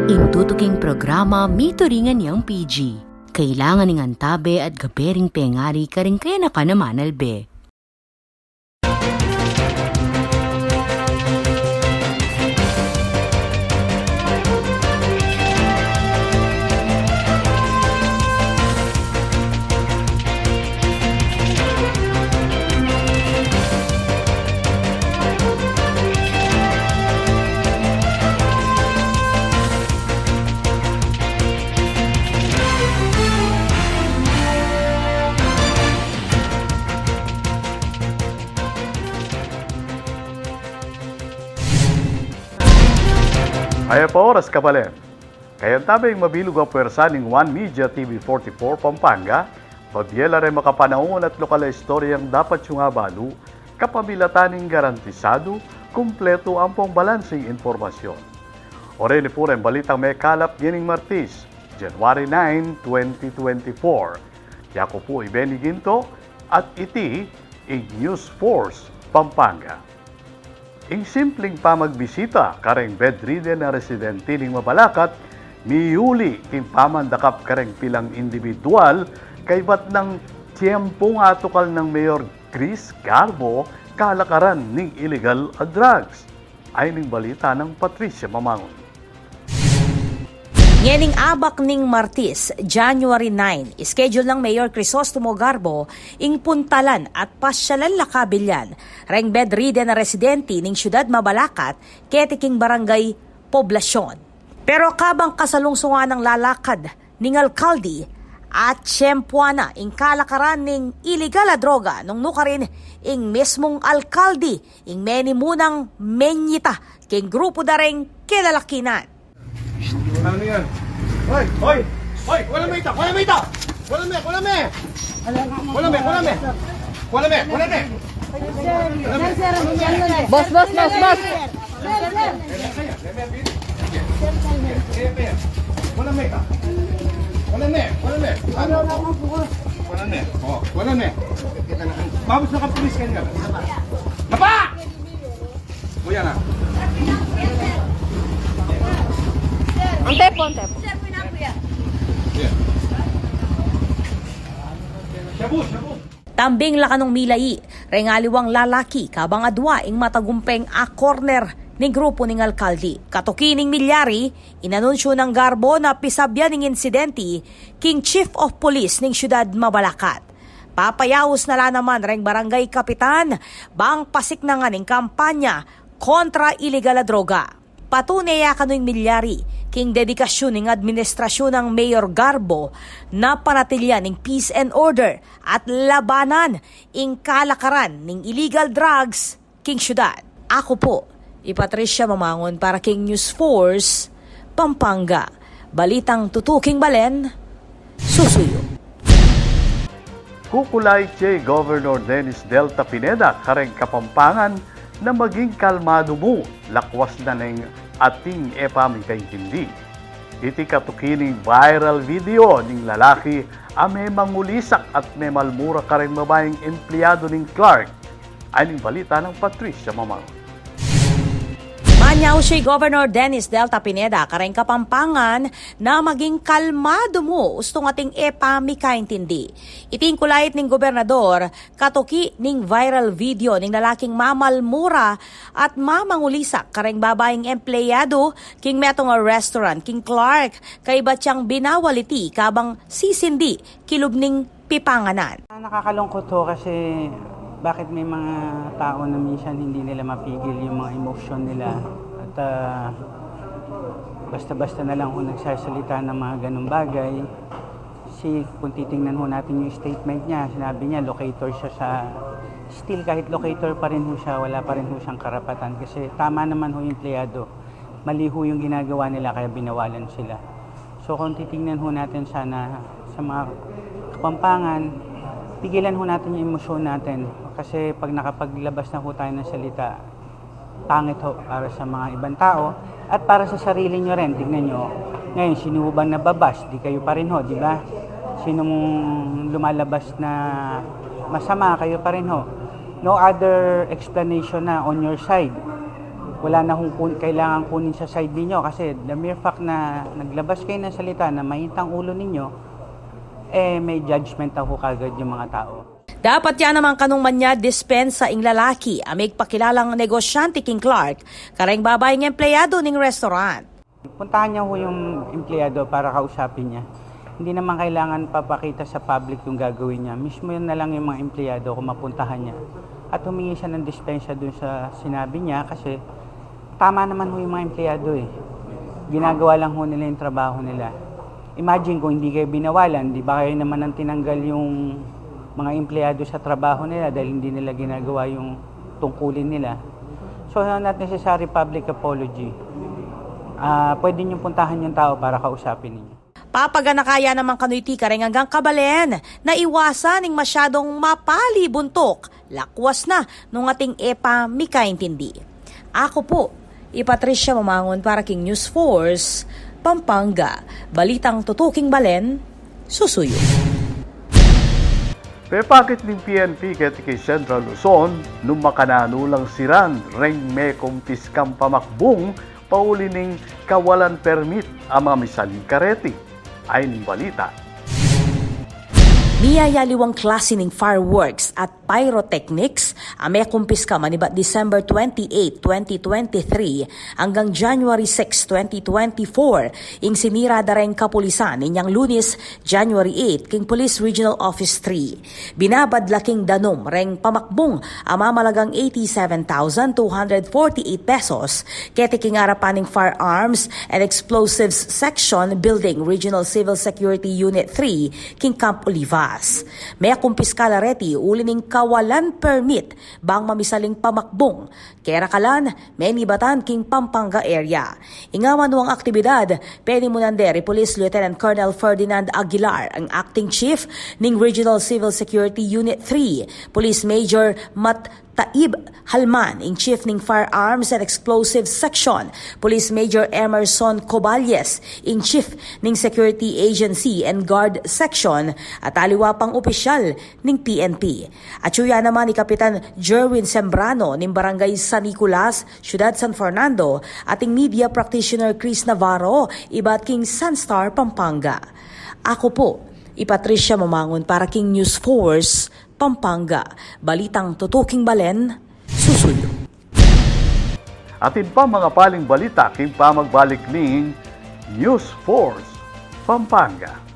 Intutuking programa mituringan niyang PG. Kailangan ng antabe at gabering pengari karing kaya na ka naman albe. Ayaw pa oras ka pala. Kaya tabing mabilog ang pwersa ng One Media TV 44 Pampanga, pabyela rin makapanahon at lokal na istoryang dapat yung abalo, kapabilataning garantisado, kumpleto ang pong balansing informasyon. Oreli po rin balitang may kalap gining Martis, January 9, 2024. Yako po Benny Ginto at iti News Force Pampanga. Ing simpleng pamagbisita kareng bedridden na residente ning Mabalacat, miyuli king pamandakap kareng pilang individual kay bat ng tiyempong atukal ng Mayor Chris Garbo kalakaran ning illegal drugs. Ay ning balita ng Patricia Mamangon. Ngening abak ning Martis, January 9, schedule ng Mayor Crisostomo Garbo ing puntalan at pasyalan lakabilyan reng bedridden na residente ning siyudad Mabalacat ketiking barangay Poblasyon. Pero kabang kasalungsungan ng lalakad ning alkalde at tiyempuana ing kalakaran ning illegal na droga nung nukarin ing mismong alkalde ing meni munang menyita king grupo dareng kilalakinan. Ano yan? Hoy! Hoy! Hoy! Wala may ita! Wala may ita! Wala may! Wala may! Wala may! Wala may! Wala may! Wala may! Boss! Wala may ita! Wala may! Wala may! Wala may! Oh! Wala may! Babos na kapulis ka niya! Baba! Kuya na! Ang tepo. Shabu! Tambing lakanong milai, rengaliwang lalaki kabang adwa ing matagumpeng a corner ning grupo ning alkalde. Katukining milyari, inanunsyo ng Garbo na pisabya ning insidente king Chief of Police ning siyudad Mabalacat. Papayawos na naman reng barangay kapitan, bang pasik na nga ning kampanya kontra illegal na droga. Patunay kano'y milyari, king dedikasyon ng administrasyon ng Mayor Garbo na panatilyan ng peace and order at labanan ing kalakaran ng illegal drugs king syudad. Ako po, Patricia Mamangon para King News Force, Pampanga. Balitang tutuking balen, susuyo. Kukulay kay Governor Dennis Delta Pineda kareng Kapampangan na maging kalmado mo, lakwas na ng ating epamikaintindi. Iti katukining viral video ning lalaki may mangulisak at may malmura kareng babaeng empleyado ning Clark. Ay ning balita ng Patricia Mamang. Manyaw si Governor Dennis Delta Pineda kareng Kapampangan na maging kalmado mo ustong ating epamikaintindi. Iting kulayit ning gobernador katuki ning viral video ning lalaking mamalmura at mamangulisak kareng babaeng empleyado king metong a restaurant king Clark kay batyang binawaliti kabang sisindi kilubning pipanganan. Nakakalungkot ho kasi bakit may mga tao na minsan hindi nila mapigil yung mga emosyon nila at basta-basta na lang kung nagsasalita ng mga ganung bagay. Kasi kung titingnan ho natin yung statement niya, sinabi niya locator siya sa, still kahit locator pa rin ho siya, wala pa rin ho siyang karapatan kasi tama naman ho yung empleyado. Mali ho yung ginagawa nila kaya binawalan sila. So kung titingnan ho natin sana sa mga Kapampangan, pigilan ho natin yung emosyon natin kasi pag nakapaglabas na ho tayo ng salita, pangit ho para sa mga ibang tao at para sa sarili nyo rin. Tignan nyo, ngayon sino bang nababas? Di kayo pa rin ho, di ba? Sino mong lumalabas na masama, kayo pa rin ho. No other explanation na on your side. wala na kailangan kunin sa side ninyo kasi the mere fact na naglabas kayo ng salita na mahintang ulo ninyo, may judgment ako kagad yung mga tao. Dapat yan naman kanong manya dispensa ing lalaki amig pakilalang negosyante King Clark, kareng babae ng empleyado ning restaurant. Puntahan niya ho yung empleyado para kausapin niya. Hindi naman kailangan papakita sa public yung gagawin niya. Mismo yun na lang yung mga empleyado kung mapuntahan niya. At humingi siya ng dispensa dun sa sinabi niya kasi tama naman ho yung mga empleyado eh. Ginagawa lang ho nila yung trabaho nila. Imagine kung hindi kayo binawalan, di ba kayo naman ang tinanggal yung mga empleyado sa trabaho nila dahil hindi nila ginagawa yung tungkulin nila. So not necessary public apology. Pwede niyong puntahan yung tao para kausapin ninyo. Papaganakaya naman kanuyti kareng hanggang kabalen na iwasan ning masyadong mapali buntok. Lakwas na nung ating EPA mikaintindi. Ako po, Patricia Mamangon para King News Force, Pampanga. Balitang tutuking balen, susuyo. Pepakit ng PNP kay Central Luzon, nung makananulang siran, reng me kumpiskang pamakbong, pauli ning kawalan permit ang mga misaling kareti. Ay ning balita. Niyayaliwang klase ng fireworks at pyrotechnics ame kumpiska maniba December 28, 2023 hanggang January 6, 2024 ing sinira dareng kapulisan ninyang Lunes, January 8 king Police Regional Office 3. Binabadlaking danom reng pamakbong amamalagang 87,248 pesos keti king arapaning Firearms and Explosives Section Building Regional Civil Security Unit 3 king Camp Olivas. May kumpiskala reti ulining kawalan permit bang mamisaling pamakbong. Kera kalan, may nibatan king Pampanga area. Ingawan nuang aktibidad, pwede mo nandere Police Lieutenant Colonel Ferdinand Aguilar, ang acting chief ng Regional Civil Security Unit 3, Police Major Taib Halman, in Chief ng Firearms and Explosives Section, Police Major Emerson Coballes, in Chief ng Security Agency and Guard Section, at aliwa pang opisyal ng PNP. At suya naman ni Kapitan Jerwin Sembrano ng Barangay San Nicolas, Ciudad San Fernando, ating media practitioner Chris Navarro, iba't King Sunstar, Pampanga. Ako po, Patricia Mamangon para King News Force, Pampanga. Balitang tutuking balen, susuyo. Atin pa mga paling balita, king pa magbalik ning News Force, Pampanga.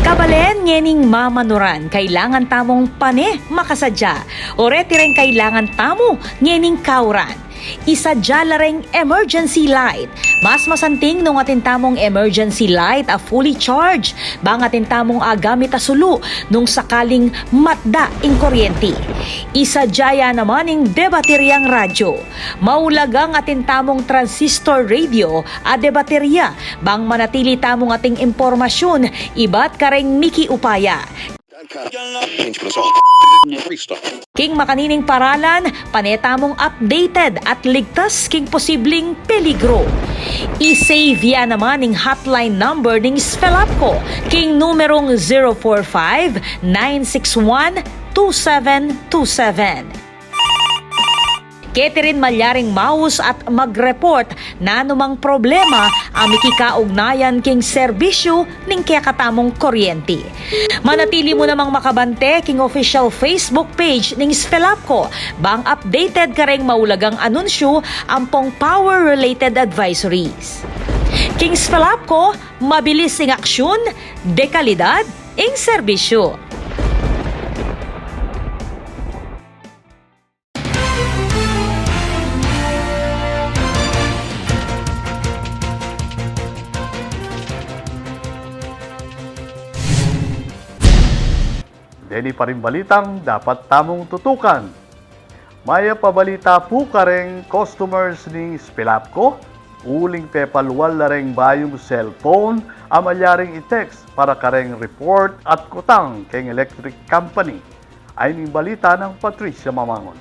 Kabalen ngening mamanuran, kailangan tamong pane makasadya. Oreti rin kailangan tamo ngening kauran. Isadya lareng emergency light. Mas masanting nung atin tamong emergency light a fully charged. Bang atin tamong agamit a sulu nung sakaling matda ing kuryente. Isadya naman ing debateryang radyo. Maulagang atin tamong transistor radio a debaterya. Bang manatili tamong ating impormasyon, iba't kareng miki upaya. King makanining paralan, panetamong updated at ligtas king posibleng peligro. I-save ya naman ning hotline number ning Spelapco, king numerong 045-961-2727. Keterin malyaring mouse at mag-report na anumang problema ang mikikaugnayan king serbisyo ning kakatamong kuryente. Manatili mo namang makabante king official Facebook page ning Spelapco bang updated ka ring maulagang anunsyo ampong power-related advisories. King Spelapco, mabilis ing aksyon, dekalidad ing serbisyo. Deni pa rin balitang dapat tamong tutukan. Maya pabalita po kareng customers ni Spelapco, uling pepalwal na ring bayong cellphone amalyaring i-text para kareng report at kutang keng electric company. Ay ning balita ng Patricia Mamangon.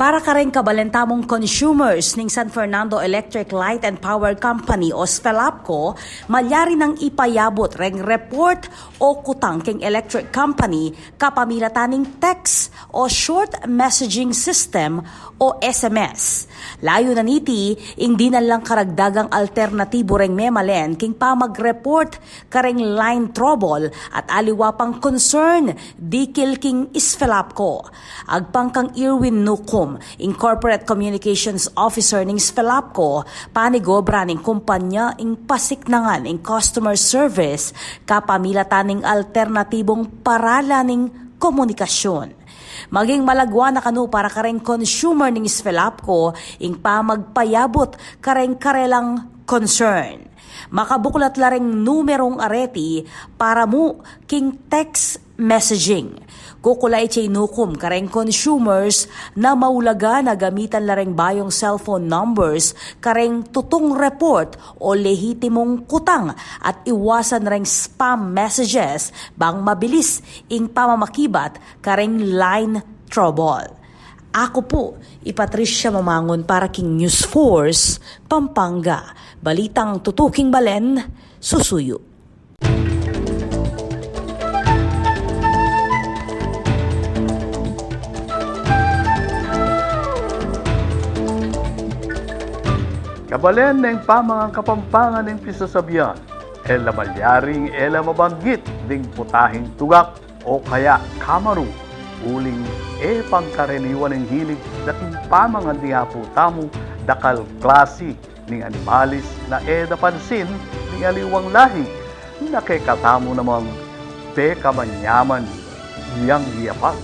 Para ka rin kabalentamong consumers ng San Fernando Electric Light and Power Company o SFELAPCO, malyari ng ipayabot reng report o kutang keng electric company kapamilataning text o short messaging system o SMS. Layo na niti, hindi na lang karagdagang alternatibo reng memalen king pa mag-report kareng line trouble at aliwa pang concern dikil king SFELAPCO. Agpang kang Irwin Nucum, Incorporate Communications Officer ng SFELAPCO, panigobra ng kumpanya ing pasiknangan ing customer service kapamilatan ning alternatibong parala ning komunikasyon. Maging malagwa na kanu para kareng consumer ng SFELAPCO ing pa magpayabot kareng karelang concern. Makabuklat lareng numerong areti para mo king text messaging. Kukulay chay nukum kareng consumers na maulaga na gamitan lareng bayong cellphone numbers kareng tutong report o lehitimong kutang at iwasan reng spam messages bang mabilis ing pamamakibat kareng line trouble. Ako po, Patricia Mamangon para king News Force, Pampanga. Balitang tutuking balen, susuyo. Kabalen ng pamangang Kapampangan ng pisasabihan, ela malyaring ela mabanggit ding putahing tugak o kaya kamaru, uling pangkaraniwan ng hilig dating pamangan di haputamo dakal klase ning animalis na napansin ning aliwang lahi nakikatamo namang kamanyaman iyang giyapan.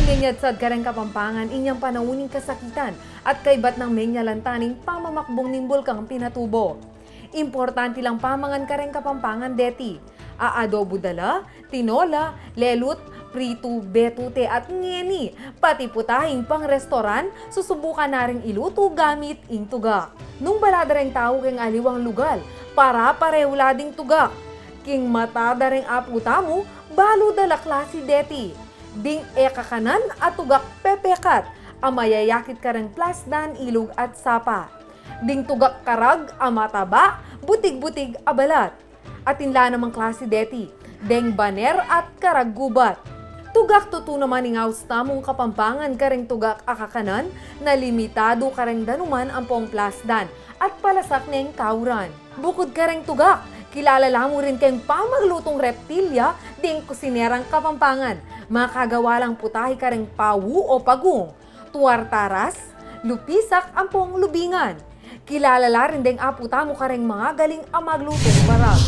Inganyad sad kareng Kapampangan inyang panawuning kasakitan at kaibat ng menyalantaning pamamakbong ning bulkang Pinatubo. Importante lang pamangan kareng Kapampangan deti. Aadobo dala, tinola, lelut, prito, betute at ngeni. Pati putahing pang restoran, susubukan na ring iluto gamit ing tugak. Nung balada ring tao keng aliwang lugal, para pareho lading tugak. King matada ring aputamo, balo dala klase deti. Ding ekakanan at tugak pepekat, amayayakit kareng plasdan, ilog at sapa. Ding tugak karag, amataba, butig-butig abalat. At inla namang klase deti, deng baner at karag gubat. Tugak tutu naman ng tamong Kapampangan kareng tugak akakanan na limitado kareng danuman ang pong plasdan at palasak niyang kauran. Bukod kareng tugak, kilala mo rin kayong pamaglutong reptilya ding kusinerang Kapampangan. Makagawa lang putahe kareng pawu o pagong, tuwartaras, lupisak ang pong lubingan. Kilala rin ding aputamo kareng mga galing amaglutong barag.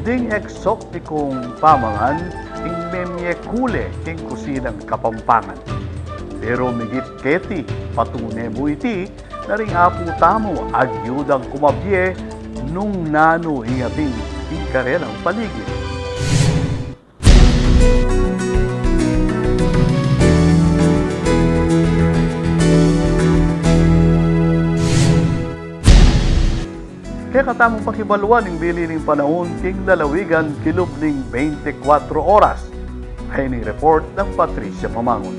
Ding eksoktikong pamangan ing memyekule king kusinang Kapampangan. Pero migit keti patunay mo iti na ring aputamo agyudang kumabye nung nano hingating ikarelang paligid. Kaya katamong pakibaluan ng bili ng panahon king lalawigan kilob ng 24 oras. Ay ni report ng Patricia Mamangon.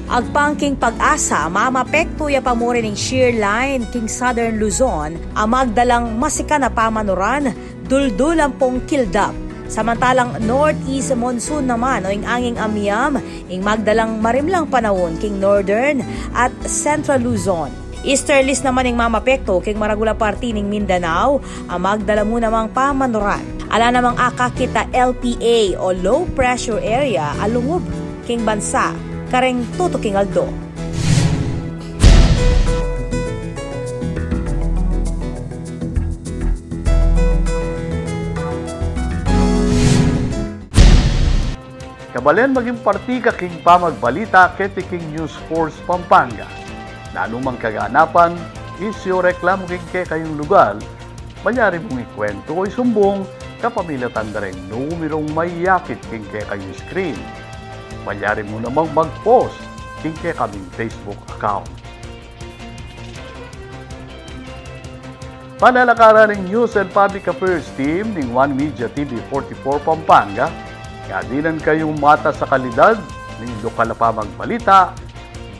Agpangking pag-asa, mamapekto ya pamuri ng shear line king Southern Luzon, amagdalang masika na pamanuran, duldulang pong kildap. Samantalang northeast monsoon naman o ing anging amyam, ing magdalang marimlang panahon king Northern at Central Luzon. Easterlies naman ing mamapekto king Maragula Party ning Mindanao, amagdala mo namang pamanuran. Ala namang akakita LPA o low pressure area alungob king bansa, kareng tutuking aldo. Kabalen maging partika king pamagbalita keti king News Force Pampanga. Nanumang kaganapan, isyo reklamo king kayong lugar, manyari mong ikwento o isumbong kapamilatan na rin numerong mayakit king kayong screen. Mayari mo namang mag-post kay kaming Facebook account. Panalakaran ng News and Public Affairs Team ng One Media TV 44 Pampanga, nga dinan kayong mata sa kalidad ng lokal na pamagbalita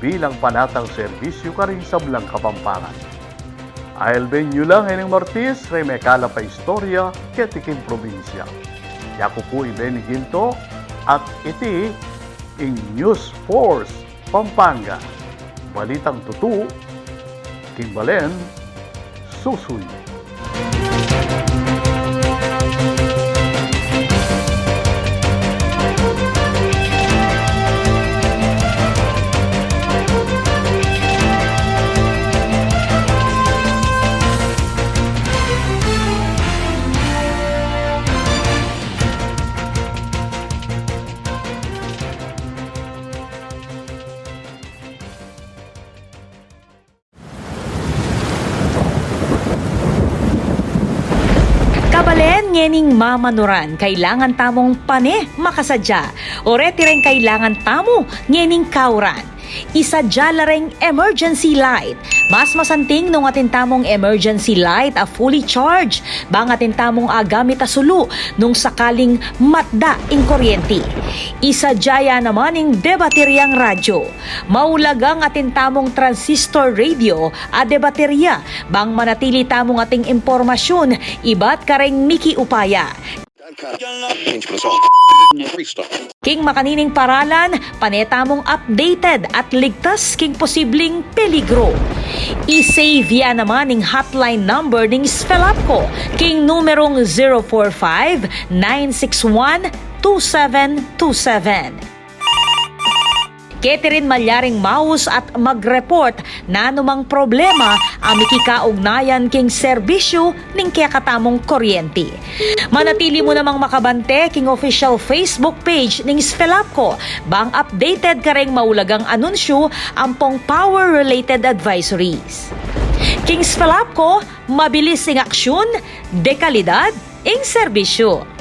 bilang panatang serbisyo ka rin sa Blang Kapampangan. Ailben nyo lang ining Martis, remekala pa istorya, ketiking probinsya. Yaku po Ibeni Ginto at iti ing News Force Pampanga. Balitang tutu, Kimbalen, Susuy. Kabalen ngening mamanuran, kailangan tamong pane makasadya. Oreti rin kailangan tamo ngening kauran. Isadya la ring emergency light. Mas masanting nung atin tamong emergency light a fully charged. Bang atin tamong agamit a sulu nung sakaling matda ing kuryente. Isadya naman ing debateryang radyo. Maulagang atin tamong transistor radio a debaterya. Bang manatili tamong ating impormasyon, iba't kareng miki upaya. King makanining paralan, panetamong updated at ligtas king posibleng peligro. I-save ya naman ning hotline number ning Spelapco, king numerong 045-961-2727. Keterin malyaring mouse at mag-report na anumang problema amiki kaugnayan king serbisyo ning kakatamong kuryente. Manatili mo namang makabante king official Facebook page ning Spelapco bang updated ka ring maulagang anunsyo ampong power-related advisories. King Spelapco, mabilis ing aksyon, dekalidad ing serbisyo.